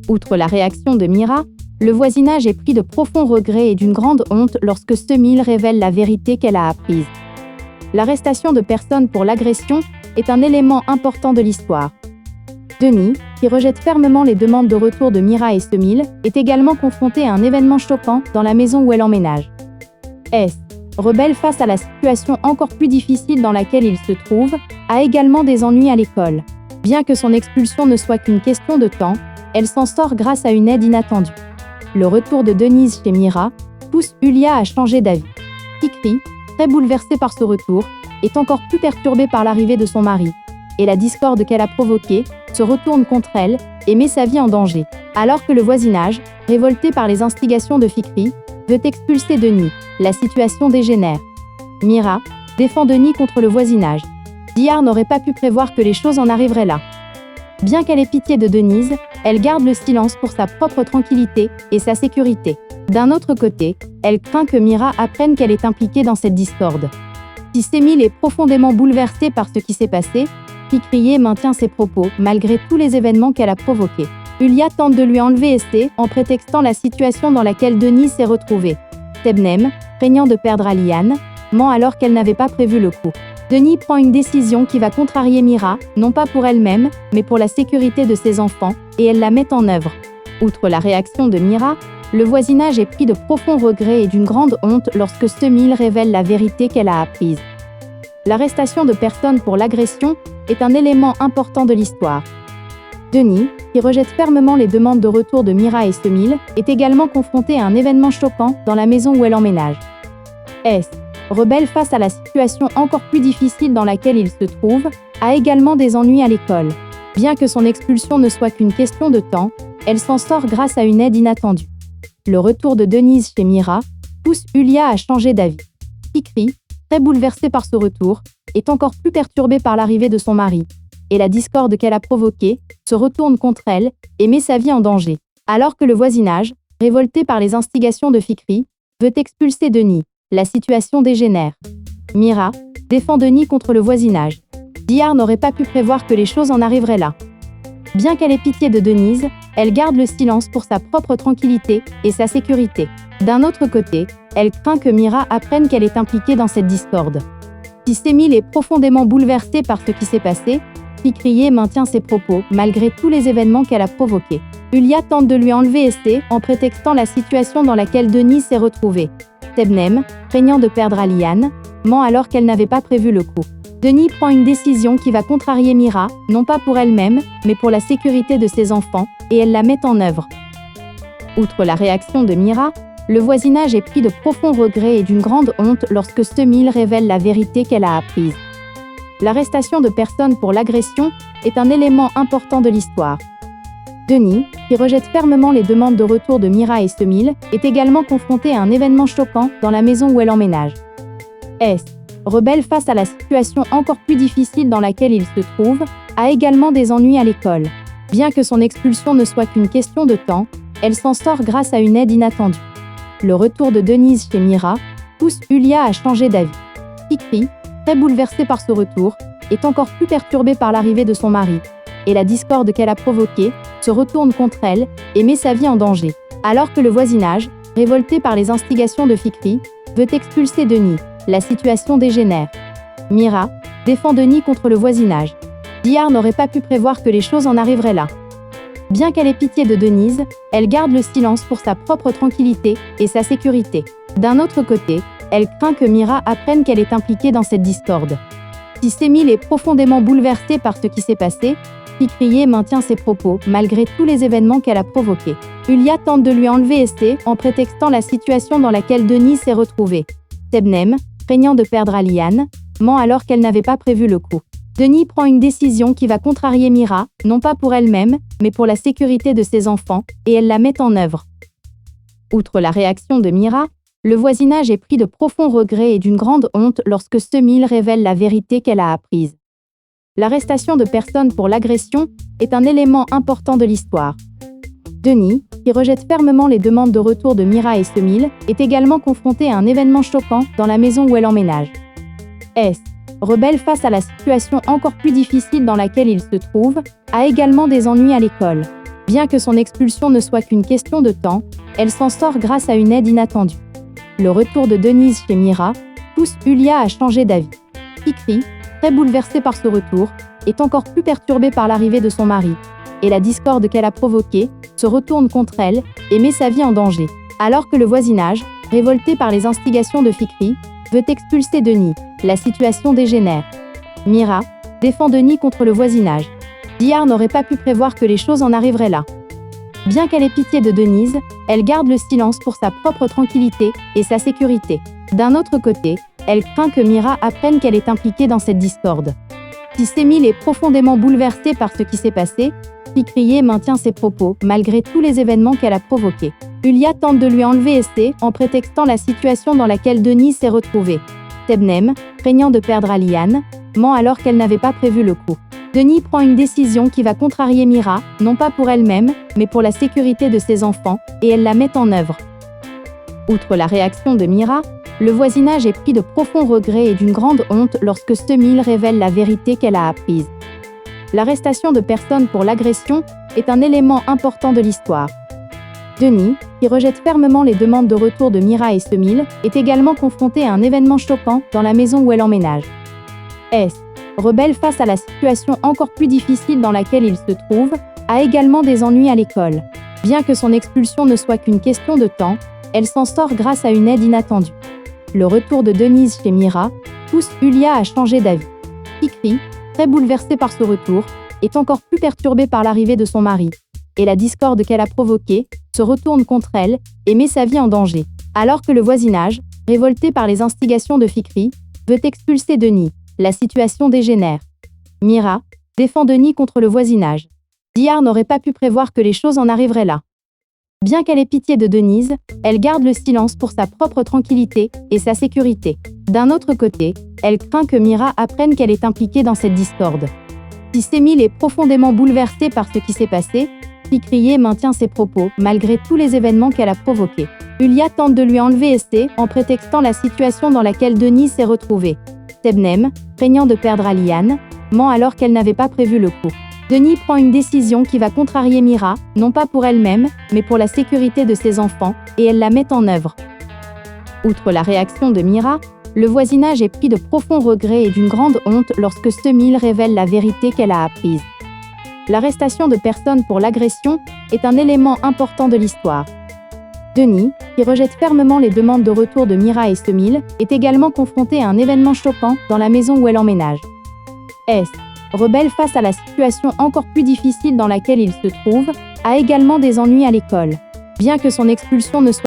Outre la réaction de Mira, le voisinage est pris de profonds regrets et d'une grande honte lorsque Semil révèle la vérité qu'elle a apprise. L'arrestation de personnes pour l'agression est un élément important de l'histoire. Denis, qui rejette fermement les demandes de retour de Mira et Semil, est également confronté à un événement choquant dans la maison où elle emménage. S, rebelle face à la situation encore plus difficile dans laquelle il se trouve, a également des ennuis à l'école. Bien que son expulsion ne soit qu'une question de temps, elle s'en sort grâce à une aide inattendue. Le retour de Denise chez Mira pousse Julia à changer d'avis. Fikri, très bouleversée par ce retour, est encore plus perturbée par l'arrivée de son mari, et la discorde qu'elle a provoquée se retourne contre elle et met sa vie en danger. Alors que le voisinage, révolté par les instigations de Fikri, veut expulser Denis, la situation dégénère. Mira défend Denis contre le voisinage. Dihar n'aurait pas pu prévoir que les choses en arriveraient là. Bien qu'elle ait pitié de Denise, elle garde le silence pour sa propre tranquillité et sa sécurité. D'un autre côté, elle craint que Mira apprenne qu'elle est impliquée dans cette discorde. Si Semil est profondément bouleversée par ce qui s'est passé, Fikriye maintient ses propos malgré tous les événements qu'elle a provoqués. Julia tente de lui enlever Essé en prétextant la situation dans laquelle Denis s'est retrouvée. Tebnem, craignant de perdre Aliane, ment alors qu'elle n'avait pas prévu le coup. Denis prend une décision qui va contrarier Mira, non pas pour elle-même, mais pour la sécurité de ses enfants, et elle la met en œuvre. Outre la réaction de Mira, le voisinage est pris de profonds regrets et d'une grande honte lorsque Semil révèle la vérité qu'elle a apprise. L'arrestation de personnes pour l'agression est un élément important de l'histoire. Denis, qui rejette fermement les demandes de retour de Mira et Semil, est également confronté à un événement choquant dans la maison où elle emménage. S, rebelle face à la situation encore plus difficile dans laquelle il se trouve, a également des ennuis à l'école. Bien que son expulsion ne soit qu'une question de temps, elle s'en sort grâce à une aide inattendue. Le retour de Denise chez Mira pousse Julia à changer d'avis. Fikri, très bouleversée par ce retour, est encore plus perturbée par l'arrivée de son mari, et la discorde qu'elle a provoquée se retourne contre elle et met sa vie en danger. Alors que le voisinage, révolté par les instigations de Fikri, veut expulser Denis, la situation dégénère. Mira défend Denis contre le voisinage. Dihar n'aurait pas pu prévoir que les choses en arriveraient là. Bien qu'elle ait pitié de Denise, elle garde le silence pour sa propre tranquillité et sa sécurité. D'un autre côté, elle craint que Mira apprenne qu'elle est impliquée dans cette discorde. Si Semil est profondément bouleversée par ce qui s'est passé, Fikriye maintient ses propos malgré tous les événements qu'elle a provoqués. Julia tente de lui enlever Essé en prétextant la situation dans laquelle Denis s'est retrouvée. Tebnem, craignant de perdre Aliane, ment alors qu'elle n'avait pas prévu le coup. Denis prend une décision qui va contrarier Mira, non pas pour elle-même, mais pour la sécurité de ses enfants, et elle la met en œuvre. Outre la réaction de Mira, le voisinage est pris de profonds regrets et d'une grande honte lorsque Semil révèle la vérité qu'elle a apprise. L'arrestation de personnes pour l'agression est un élément important de l'histoire. Denis, qui rejette fermement les demandes de retour de Mira et Semil, est également confronté à un événement choquant dans la maison où elle emménage. S, rebelle face à la situation encore plus difficile dans laquelle il se trouve, a également des ennuis à l'école. Bien que son expulsion ne soit qu'une question de temps, elle s'en sort grâce à une aide inattendue. Le retour de Denise chez Mira pousse Julia à changer d'avis. Fikri, très bouleversée par ce retour, est encore plus perturbée par l'arrivée de son mari, et la discorde qu'elle a provoquée se retourne contre elle et met sa vie en danger. Alors que le voisinage, révolté par les instigations de Fikri, veut expulser Denis, la situation dégénère. Mira défend Denis contre le voisinage. Dihar n'aurait pas pu prévoir que les choses en arriveraient là. Bien qu'elle ait pitié de Denise, elle garde le silence pour sa propre tranquillité et sa sécurité. D'un autre côté, elle craint que Mira apprenne qu'elle est impliquée dans cette discorde. Si Semil est profondément bouleversée par ce qui s'est passé, Fikriye maintient ses propos malgré tous les événements qu'elle a provoqués. Julia tente de lui enlever Essé en prétextant la situation dans laquelle Denis s'est retrouvée. Tebnem, craignant de perdre Aliane, ment alors qu'elle n'avait pas prévu le coup. Denis prend une décision qui va contrarier Mira, non pas pour elle-même, mais pour la sécurité de ses enfants, et elle la met en œuvre. Outre la réaction de Mira, le voisinage est pris de profonds regrets et d'une grande honte lorsque Semil révèle la vérité qu'elle a apprise. L'arrestation de personnes pour l'agression est un élément important de l'histoire. Denis, qui rejette fermement les demandes de retour de Mira et Semil, est également confronté à un événement choquant dans la maison où elle emménage. S, rebelle face à la situation encore plus difficile dans laquelle il se trouve, a également des ennuis à l'école. Bien que son expulsion ne soit qu'une question de temps, elle s'en sort grâce à une aide inattendue. Le retour de Denise chez Mira pousse Yulia à changer d'avis. Fikri, très bouleversée par ce retour, est encore plus perturbée par l'arrivée de son mari, et la discorde qu'elle a provoquée se retourne contre elle et met sa vie en danger. Alors que le voisinage, révolté par les instigations de Fikri, veut expulser Denis, la situation dégénère. Mira défend Denis contre le voisinage. Dihar n'aurait pas pu prévoir que les choses en arriveraient là. Bien qu'elle ait pitié de Denise, elle garde le silence pour sa propre tranquillité et sa sécurité. D'un autre côté, elle craint que Mira apprenne qu'elle est impliquée dans cette discorde. Si Semil est profondément bouleversée par ce qui s'est passé, Fikriye maintient ses propos malgré tous les événements qu'elle a provoqués. Yulia tente de lui enlever Essé en prétextant la situation dans laquelle Denise s'est retrouvée. Sebnem, craignant de perdre Aliane, ment alors qu'elle n'avait pas prévu le coup. Denis prend une décision qui va contrarier Mira, non pas pour elle-même, mais pour la sécurité de ses enfants, et elle la met en œuvre. Outre la réaction de Mira, le voisinage est pris de profonds regrets et d'une grande honte lorsque Semil révèle la vérité qu'elle a apprise. L'arrestation de personnes pour l'agression est un élément important de l'histoire. Denis, qui rejette fermement les demandes de retour de Mira et Semil, est également confronté à un événement choquant dans la maison où elle emménage. S, rebelle face à la situation encore plus difficile dans laquelle il se trouve, a également des ennuis à l'école. Bien que son expulsion ne soit qu'une question de temps, elle s'en sort grâce à une aide inattendue. Le retour de Denise chez Mira pousse Yulia à changer d'avis. Fikri, très bouleversée par ce retour, est encore plus perturbée par l'arrivée de son mari, et la discorde qu'elle a provoquée se retourne contre elle et met sa vie en danger. Alors que le voisinage, révolté par les instigations de Fikri, veut expulser Denis, la situation dégénère. Mira défend Denis contre le voisinage. Dihar n'aurait pas pu prévoir que les choses en arriveraient là. Bien qu'elle ait pitié de Denise, elle garde le silence pour sa propre tranquillité et sa sécurité. D'un autre côté, elle craint que Mira apprenne qu'elle est impliquée dans cette discorde. Si Semil est profondément bouleversée par ce qui s'est passé, Fikriye maintient ses propos malgré tous les événements qu'elle a provoqués. Yulia tente de lui enlever Essé en prétextant la situation dans laquelle Denis s'est retrouvée. Sebnem, craignant de perdre Aliane, ment alors qu'elle n'avait pas prévu le coup. Denis prend une décision qui va contrarier Mira, non pas pour elle-même, mais pour la sécurité de ses enfants, et elle la met en œuvre. Outre la réaction de Mira, le voisinage est pris de profonds regrets et d'une grande honte lorsque Semil révèle la vérité qu'elle a apprise. L'arrestation de personnes pour l'agression est un élément important de l'histoire. Denis, qui rejette fermement les demandes de retour de Mira et Semil, est également confronté à un événement choquant dans la maison où elle emménage. S, rebelle face à la situation encore plus difficile dans laquelle il se trouve, a également des ennuis à l'école. Bien que son expulsion ne soit